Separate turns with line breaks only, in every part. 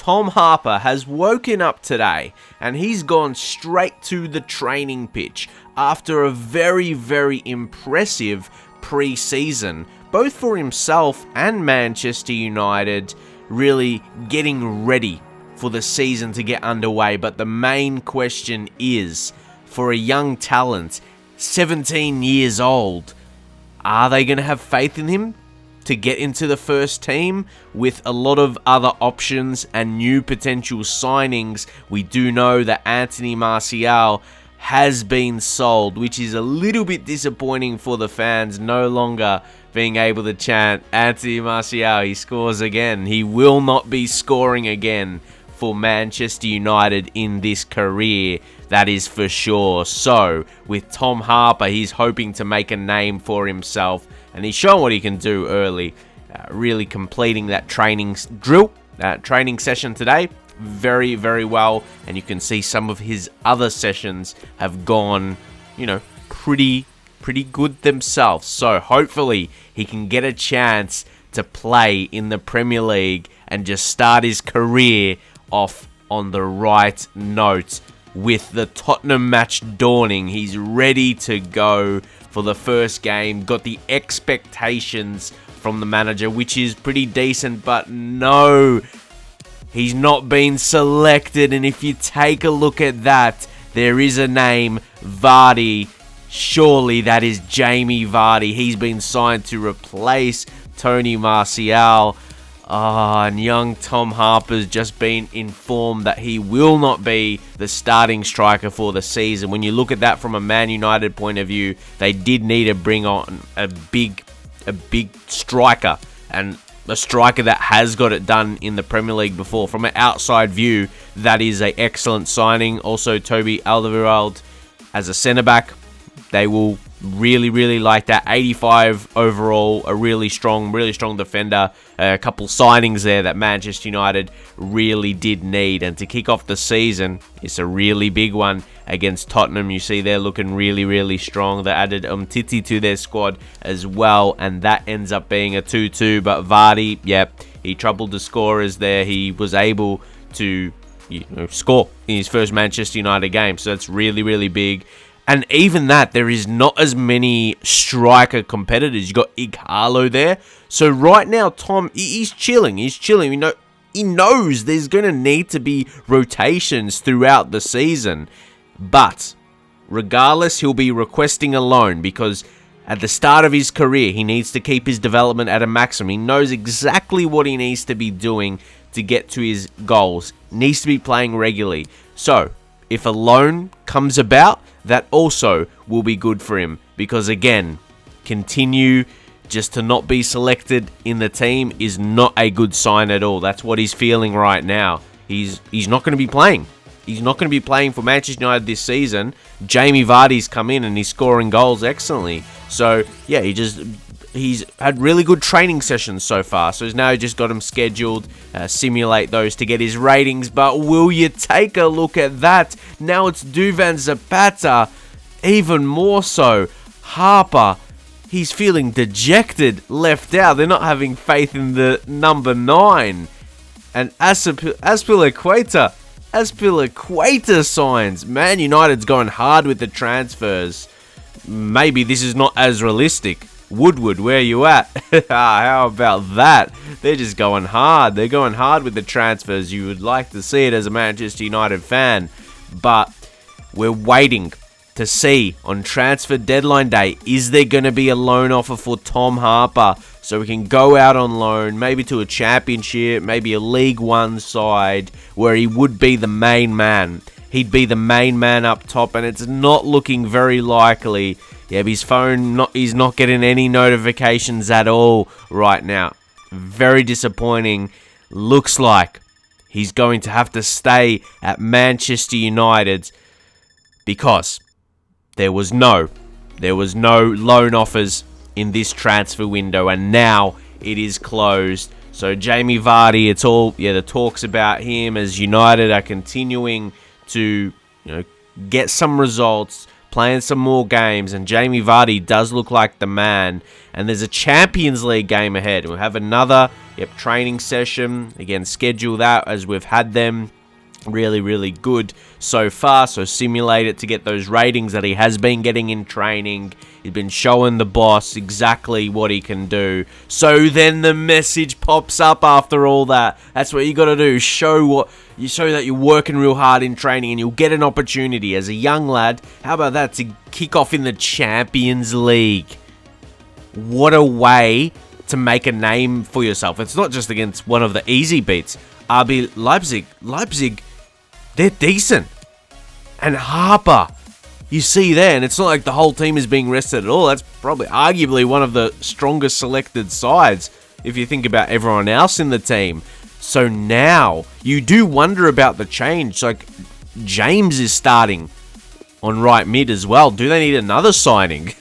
Tom Harper has woken up today and he's gone straight to the training pitch after a very, very impressive pre-season, both for himself and Manchester United, really getting ready for the season to get underway. But the main question is, for a young talent, 17 years old, are they going to have faith in him to get into the first team with a lot of other options and new potential signings? We do know that Anthony Martial has been sold, which is a little bit disappointing for the fans, no longer being able to chant, Anthony Martial, he scores again. He will not be scoring again for Manchester United in this career, that is for sure. So, with Tom Harper, he's hoping to make a name for himself, and he's shown what he can do early, really completing that training session today very, very well, and you can see some of his other sessions have gone, pretty good themselves. So hopefully he can get a chance to play in the Premier League and just start his career off on the right note. With the Tottenham match dawning, he's ready to go for the first game. Got the expectations from the manager, which is pretty decent, but no, he's not been selected. And if you take a look at that, there is a name, Vardy. Surely that is Jamie Vardy. He's been signed to replace Tony Martial. And young Tom Harper's just been informed that he will not be the starting striker for the season. When you look at that from a Man United point of view, they did need to bring on a big striker, and a striker that has got it done in the Premier League before. From an outside view, that is an excellent signing. Also, Toby Alderweireld as a centre-back. They will really, really like that. 85 overall, a really strong defender. A couple signings there that Manchester United really did need. And to kick off the season, it's a really big one against Tottenham. You see they're looking really, really strong. They added Umtiti to their squad as well, and that ends up being a 2-2. But Vardy, he troubled the scorers there. He was able to score in his first Manchester United game. So that's really, really big. And even that, there is not as many striker competitors. You got Ighalo there. So right now, Tom, he's chilling. He knows there's going to need to be rotations throughout the season. But regardless, he'll be requesting a loan because at the start of his career, he needs to keep his development at a maximum. He knows exactly what he needs to be doing to get to his goals. Needs to be playing regularly. So if a loan comes about, that also will be good for him, because again, continue just to not be selected in the team is not a good sign at all. That's what he's feeling right now. He's not going to be playing. He's not going to be playing for Manchester United this season. Jamie Vardy's come in and he's scoring goals excellently. So yeah, he's had really good training sessions so far. So he's now just got him scheduled, simulate those to get his ratings. But will you take a look at that? Now it's Duvan Zapata, even more so. Harper, he's feeling dejected, left out. They're not having faith in the number 9. And Azpilicueta signs. Man United's going hard with the transfers. Maybe this is not as realistic. Woodward, where you at? How about that? They're just going hard. They're going hard with the transfers. You would like to see it as a Manchester United fan. But we're waiting to see on transfer deadline day, is there going to be a loan offer for Tom Harper so we can go out on loan, maybe to a championship, maybe a League One side where he would be the main man. He'd be the main man up top, and it's not looking very likely. Yeah, his phone, he's not getting any notifications at all right now. Very disappointing. Looks like he's going to have to stay at Manchester United because there was no loan offers in this transfer window, and now it is closed. So Jamie Vardy, it's all, the talks about him as United are continuing to, get some results, playing some more games, and Jamie Vardy does look like the man. And there's a Champions League game ahead. We'll have another training session. Again, schedule that as we've had them. Really, really good so far. So simulate it to get those ratings that he has been getting in training. He's been showing the boss exactly what he can do. So then the message pops up after all that. That's what you got to do. Show that you're working real hard in training, and you'll get an opportunity as a young lad. How about that, to kick off in the Champions League? What a way to make a name for yourself. It's not just against one of the easy beats. RB Leipzig. Leipzig, they're decent. And Harper, you see there, and it's not like the whole team is being rested at all. That's probably arguably one of the strongest selected sides if you think about everyone else in the team. So now you do wonder about the change. Like, James is starting on right mid as well. Do they need another signing?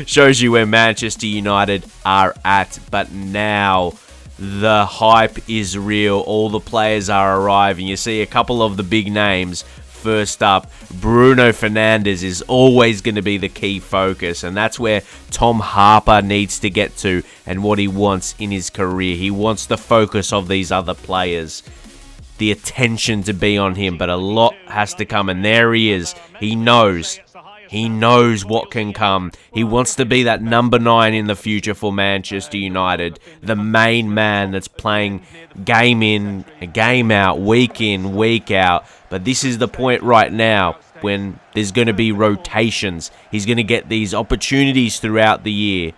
Shows you where Manchester United are at. But now the hype is real. All the players are arriving. You see a couple of the big names. First up, Bruno Fernandes is always going to be the key focus, and that's where Tom Harper needs to get to and what he wants in his career. He wants the focus of these other players, the attention to be on him, but a lot has to come, and there he is. He knows what can come. He wants to be that number 9 in the future for Manchester United, the main man that's playing game in, game out, week in, week out. But this is the point right now when there's going to be rotations. He's going to get these opportunities throughout the year.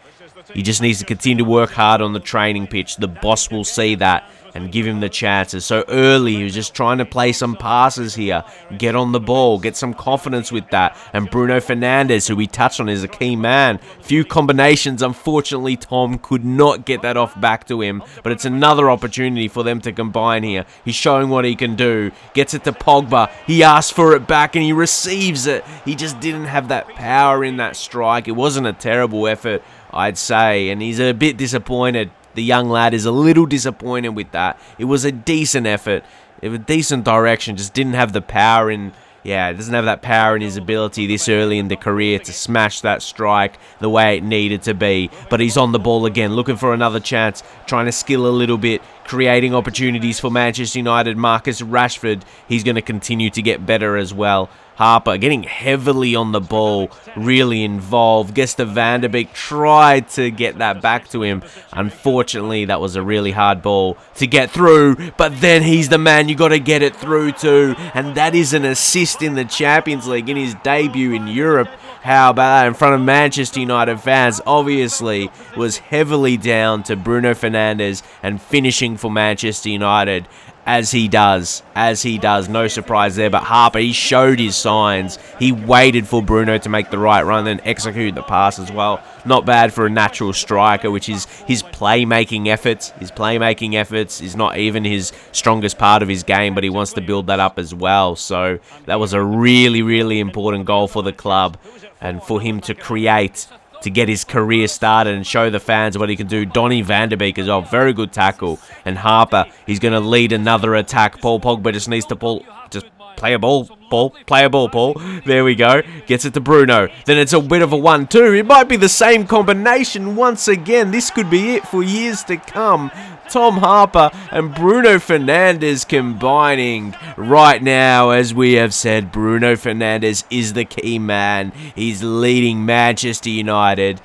He just needs to continue to work hard on the training pitch. The boss will see that and give him the chances. So early, he was just trying to play some passes here, get on the ball, get some confidence with that. And Bruno Fernandes, who we touched on, is a key man. Few combinations, unfortunately, Tom could not get that off back to him, but it's another opportunity for them to combine here. He's showing what he can do, gets it to Pogba, he asks for it back and he receives it. He just didn't have that power in that strike. It wasn't a terrible effort, I'd say, and he's a bit disappointed. The young lad is a little disappointed with that. It was a decent effort. It was a decent direction. Just didn't have the power in... Yeah, doesn't have that power in his ability this early in the career to smash that strike the way it needed to be. But he's on the ball again, looking for another chance, trying to skill a little bit, creating opportunities for Manchester United. Marcus Rashford, he's going to continue to get better as well. Harper getting heavily on the ball, really involved. Gets to Van der Beek, tried to get that back to him. Unfortunately, that was a really hard ball to get through, but then he's the man you got to get it through to, and that is an assist in the Champions League in his debut in Europe. How about that in front of Manchester United fans? Obviously, was heavily down to Bruno Fernandes and finishing for Manchester United. As he does. No surprise there. But Harper, he showed his signs. He waited for Bruno to make the right run and execute the pass as well. Not bad for a natural striker, which is his playmaking efforts. His playmaking efforts is not even his strongest part of his game, but he wants to build that up as well. So that was a really, really important goal for the club and for him to create, to get his career started and show the fans what he can do. Donny van der Beek as well, very good tackle. And Harper, he's going to lead another attack. Paul Pogba just needs to play a ball, Paul. There we go. Gets it to Bruno. Then it's a bit of a 1-2. It might be the same combination once again. This could be it for years to come. Tom Harper and Bruno Fernandes combining right now. As we have said, Bruno Fernandes is the key man. He's leading Manchester United.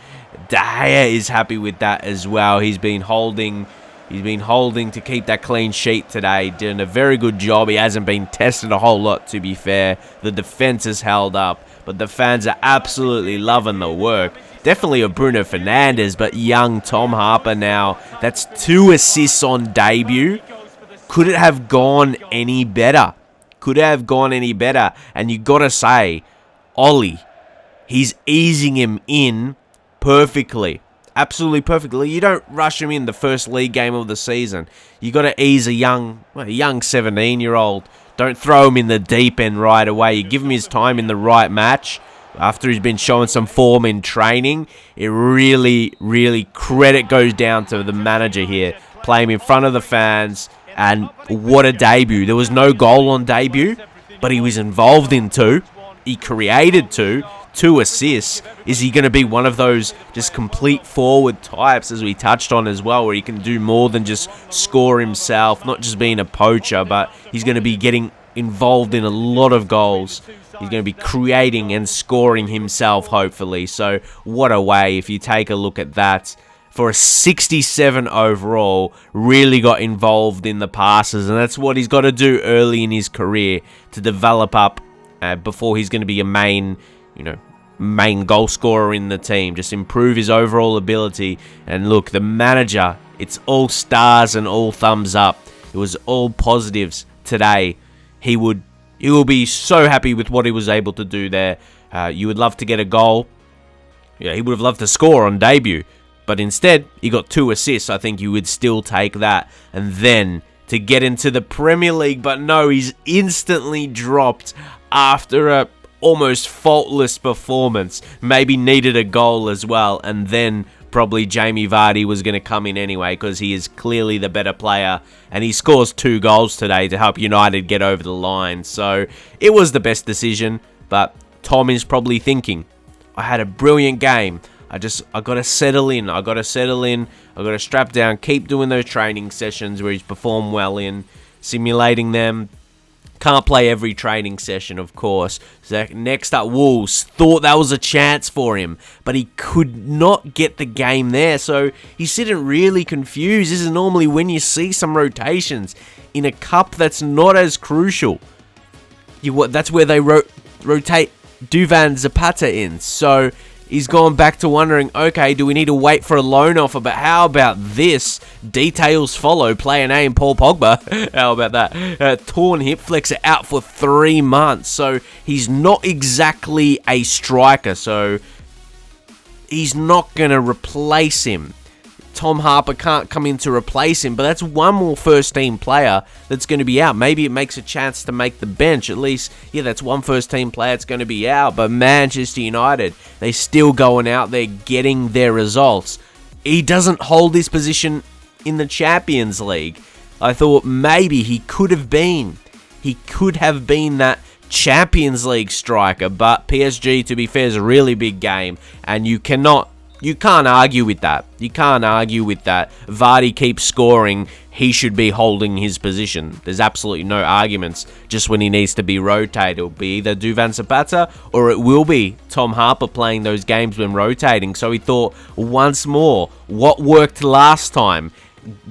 De Gea is happy with that as well. He's been holding to keep that clean sheet today. Doing a very good job. He hasn't been tested a whole lot, to be fair. The defense has held up, but the fans are absolutely loving the work. Definitely a Bruno Fernandes, but young Tom Harper now. That's 2 assists on debut. Could it have gone any better? And you got to say, Ollie, he's easing him in perfectly. Absolutely perfectly. You don't rush him in the first league game of the season. You got to ease a young 17-year-old. Don't throw him in the deep end right away. You give him his time in the right match. After he's been showing some form in training, it really, really credit goes down to the manager here. Play him in front of the fans, and what a debut. There was no goal on debut, but he was involved in 2. He created 2. 2 assists. Is he going to be one of those just complete forward types, as we touched on as well, where he can do more than just score himself, not just being a poacher, but he's going to be getting involved in a lot of goals. He's going to be creating and scoring himself, hopefully. So what a way, if you take a look at that. For a 67 overall, really got involved in the passes, and that's what he's got to do early in his career to develop up before he's going to be a main goal scorer in the team. Just improve his overall ability. And look, the manager, it's all stars and all thumbs up. It was all positives today. He will be so happy with what he was able to do there. You would love to get a goal. Yeah, he would have loved to score on debut. But instead, he got 2 assists. I think you would still take that. And then to get into the Premier League. But no, he's instantly dropped after a almost faultless performance. Maybe needed a goal as well. And then probably Jamie Vardy was going to come in anyway, because he is clearly the better player. And he scores 2 goals today to help United get over the line. So it was the best decision. But Tom is probably thinking, I had a brilliant game. I got to settle in. I got to strap down, keep doing those training sessions where he's performed well in, simulating them. Can't play every training session, of course. So next up, Wolves. Thought that was a chance for him, but he could not get the game there. So he's sitting really confused. This is normally when you see some rotations in a cup that's not as crucial. That's where they rotate Duvan Zapata in. So he's gone back to wondering, okay, do we need to wait for a loan offer? But how about this? Details follow. Player name, Paul Pogba. How about that? Torn hip flexor out for 3 months. So he's not exactly a striker. So he's not going to replace him. Tom Harper can't come in to replace him, but that's one more first-team player that's going to be out. Maybe it makes a chance to make the bench. At least, yeah, that's one first-team player that's going to be out. But Manchester United, they're still going out there getting their results. He doesn't hold this position in the Champions League. I thought maybe he could have been that Champions League striker, but PSG, to be fair, is a really big game, and you can't argue with that. You can't argue with that. Vardy keeps scoring. He should be holding his position. There's absolutely no arguments. Just when he needs to be rotated, it'll be either Duvan Zapata or it will be Tom Harper playing those games when rotating. So he thought, once more, what worked last time?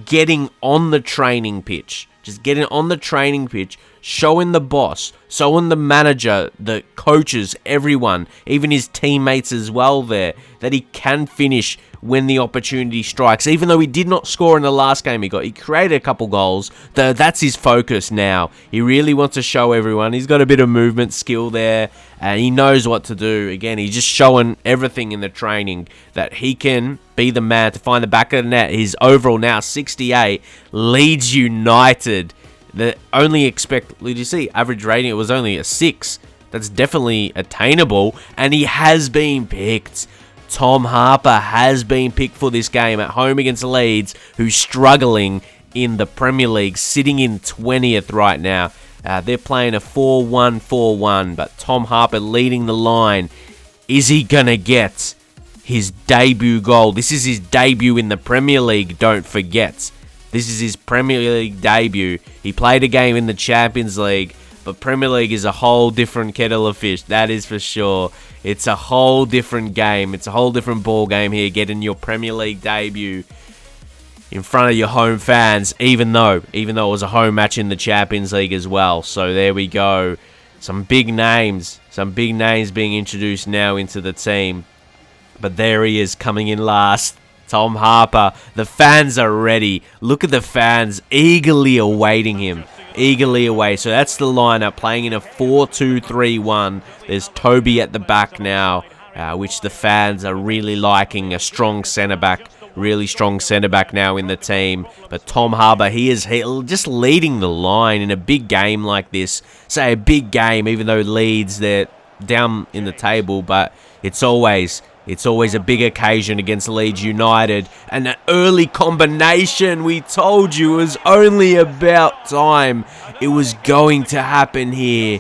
Getting on the training pitch. Just getting on the training pitch, showing the boss, showing the manager, the coaches, everyone, even his teammates as well there, that he can finish when the opportunity strikes. Even though he did not score in the last game he created a couple goals. That's his focus now. He really wants to show everyone. He's got a bit of movement skill there, and he knows what to do. Again, he's just showing everything in the training that he can be the man to find the back of the net. His overall now 68. Leeds United. Did you see average rating? It was only a 6. That's definitely attainable, and he has been picked. Tom Harper has been picked for this game at home against Leeds, who's struggling in the Premier League, sitting in 20th right now. They're playing a 4-1-4-1, but Tom Harper leading the line. Is he going to get his debut goal? This is his debut in the Premier League, don't forget. This is his Premier League debut. He played a game in the Champions League, but Premier League is a whole different kettle of fish, that is for sure. It's a whole different game. It's a whole different ball game here, getting your Premier League debut in front of your home fans, even though it was a home match in the Champions League as well. So there we go. Some big names being introduced now into the team. But there he is, coming in last. Tom Harper. The fans are ready. Look at the fans eagerly awaiting him. Eagerly away. So that's the lineup, playing in a 4-2-3-1. There's Toby at the back now, which the fans are really liking. A strong centre-back. Really strong centre-back now in the team. But Tom Harper, he is just leading the line in a big game like this. Say a big game, even though Leeds, they're down in the table, but it's always a big occasion against Leeds United. And an early combination, we told you, it was only about time. It was going to happen here.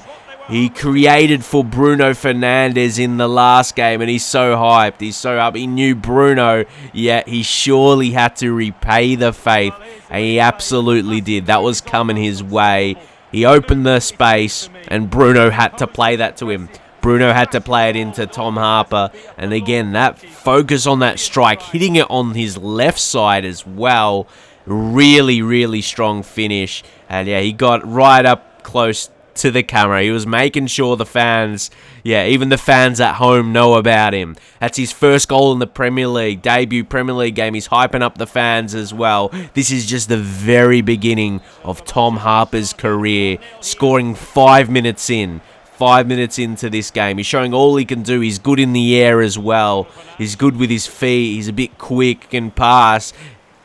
He created for Bruno Fernandes in the last game, and he's so hyped. He's so up. He knew Bruno, yet he surely had to repay the faith, and he absolutely did. That was coming his way. He opened the space, and Bruno had to play that to him. Bruno had to play it into Tom Harper, and again, that focus on that strike, hitting it on his left side as well. Really, really strong finish, and yeah, he got right up close to the camera. He was making sure the fans, even the fans at home know about him. That's his first goal in the Premier League, debut Premier League game. He's hyping up the fans as well. This is just the very beginning of Tom Harper's career, scoring 5 minutes in. 5 minutes into this game. He's showing all he can do. He's good in the air as well. He's good with his feet. He's a bit quick, can pass.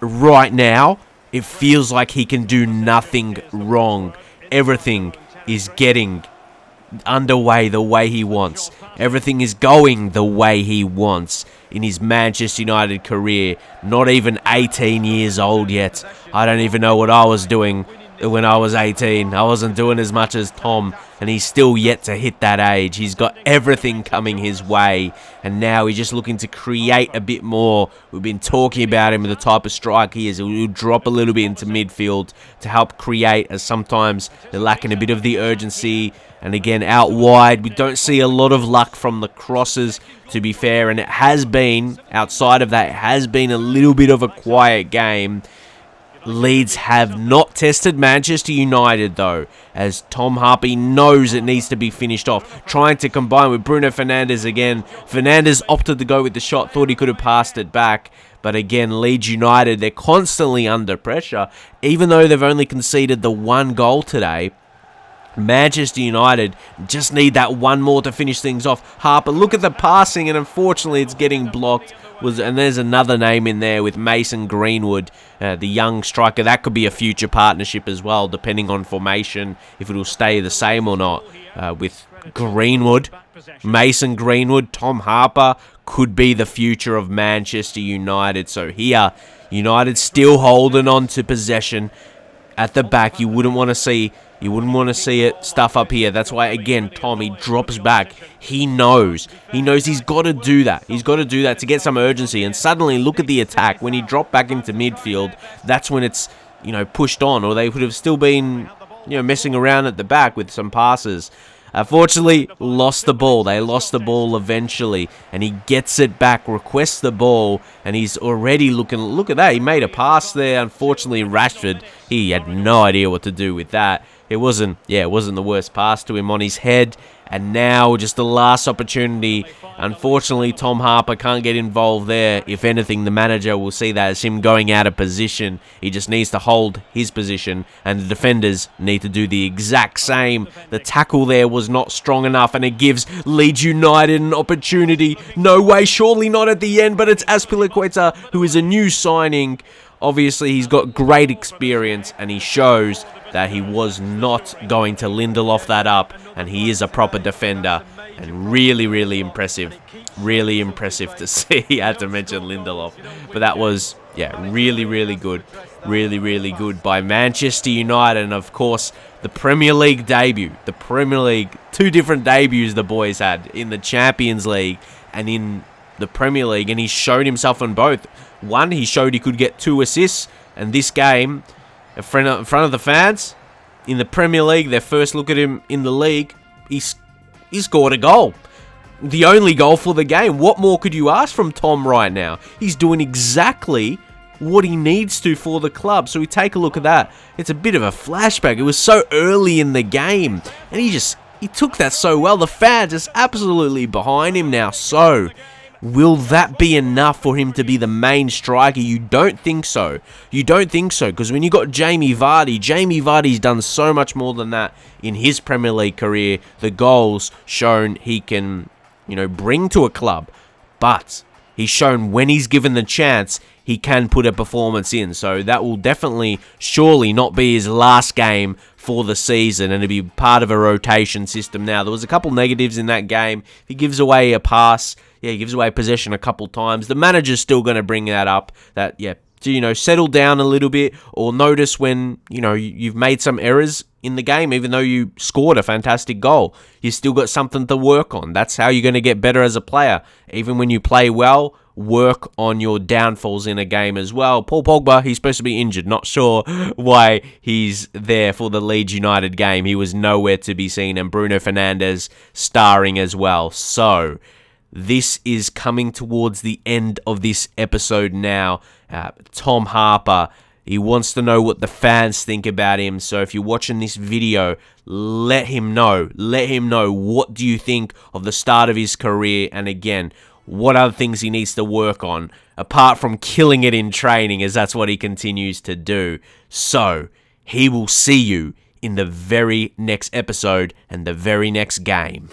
Right now, it feels like he can do nothing wrong. Everything is getting underway the way he wants. Everything is going the way he wants in his Manchester United career. Not even 18 years old yet. I don't even know what I was doing when I was 18. I wasn't doing as much as Tom, and he's still yet to hit that age. He's got everything coming his way, and now he's just looking to create a bit more. We've been talking about him, the type of striker he is. He'll drop a little bit into midfield to help create, as sometimes they're lacking a bit of the urgency. And again, out wide, we don't see a lot of luck from the crosses, to be fair, and it has been, outside of that, it has been a little bit of a quiet game. Leeds have not tested Manchester United, though, as Tom Harper knows it needs to be finished off. Trying to combine with Bruno Fernandes again. Fernandes opted to go with the shot, thought he could have passed it back. But again, Leeds United, they're constantly under pressure. Even though they've only conceded the 1 goal today, Manchester United just need that one more to finish things off. Harper, look at the passing, and unfortunately it's getting blocked. And there's another name in there with Mason Greenwood, the young striker. That could be a future partnership as well, depending on formation, if it will stay the same or not. With Greenwood, Mason Greenwood, Tom Harper could be the future of Manchester United. So here, United still holding on to possession at the back. You wouldn't want to see it stuff up here. That's why, again, Tom, he drops back. He knows he's got to do that. He's got to do that to get some urgency. And suddenly, look at the attack. When he dropped back into midfield, that's when it's, pushed on. Or they would have still been, messing around at the back with some passes. Unfortunately, lost the ball. They lost the ball eventually. And he gets it back, requests the ball, and he's already looking. Look at that. He made a pass there. Unfortunately, Rashford, he had no idea what to do with that. It wasn't the worst pass to him on his head. And now, just the last opportunity. Unfortunately, Tom Harper can't get involved there. If anything, the manager will see that as him going out of position. He just needs to hold his position, and the defenders need to do the exact same. The tackle there was not strong enough, and it gives Leeds United an opportunity. No way, surely not at the end, but it's Azpilicueta, who is a new signing. Obviously, he's got great experience, and he shows that he was not going to Lindelof that up, and he is a proper defender, and really, really impressive. Really impressive to see. I had to mention Lindelof, but that was, really, really good. Really, really good by Manchester United, and of course, the Premier League debut. The Premier League, 2 different debuts the boys had, in the Champions League and in the Premier League, and he showed himself on both. One, he showed he could get 2 assists, and this game, in front of the fans, in the Premier League, their first look at him in the league, he scored a goal. The only goal for the game. What more could you ask from Tom right now? He's doing exactly what he needs to for the club. So we take a look at that. It's a bit of a flashback. It was so early in the game, and he took that so well. The fans is absolutely behind him now. So will that be enough for him to be the main striker? You don't think so. You don't think so, because when you got Jamie Vardy's done so much more than that in his Premier League career. The goals shown he can, bring to a club, but he's shown when he's given the chance, he can put a performance in. So that will definitely, surely not be his last game for the season, and it'll be part of a rotation system now. There was a couple negatives in that game. He gives away a pass. He gives away possession a couple times. The manager's still going to bring that up. That, to, settle down a little bit, or notice when, you've made some errors in the game. Even though you scored a fantastic goal, you still got something to work on. That's how you're going to get better as a player. Even when you play well, work on your downfalls in a game as well. Paul Pogba, he's supposed to be injured. Not sure why he's there for the Leeds United game. He was nowhere to be seen. And Bruno Fernandes starring as well. So this is coming towards the end of this episode now. Tom Harper, he wants to know what the fans think about him. So if you're watching this video, let him know. Let him know, what do you think of the start of his career? And again, what other things he needs to work on, apart from killing it in training, as that's what he continues to do. So he will see you in the very next episode and the very next game.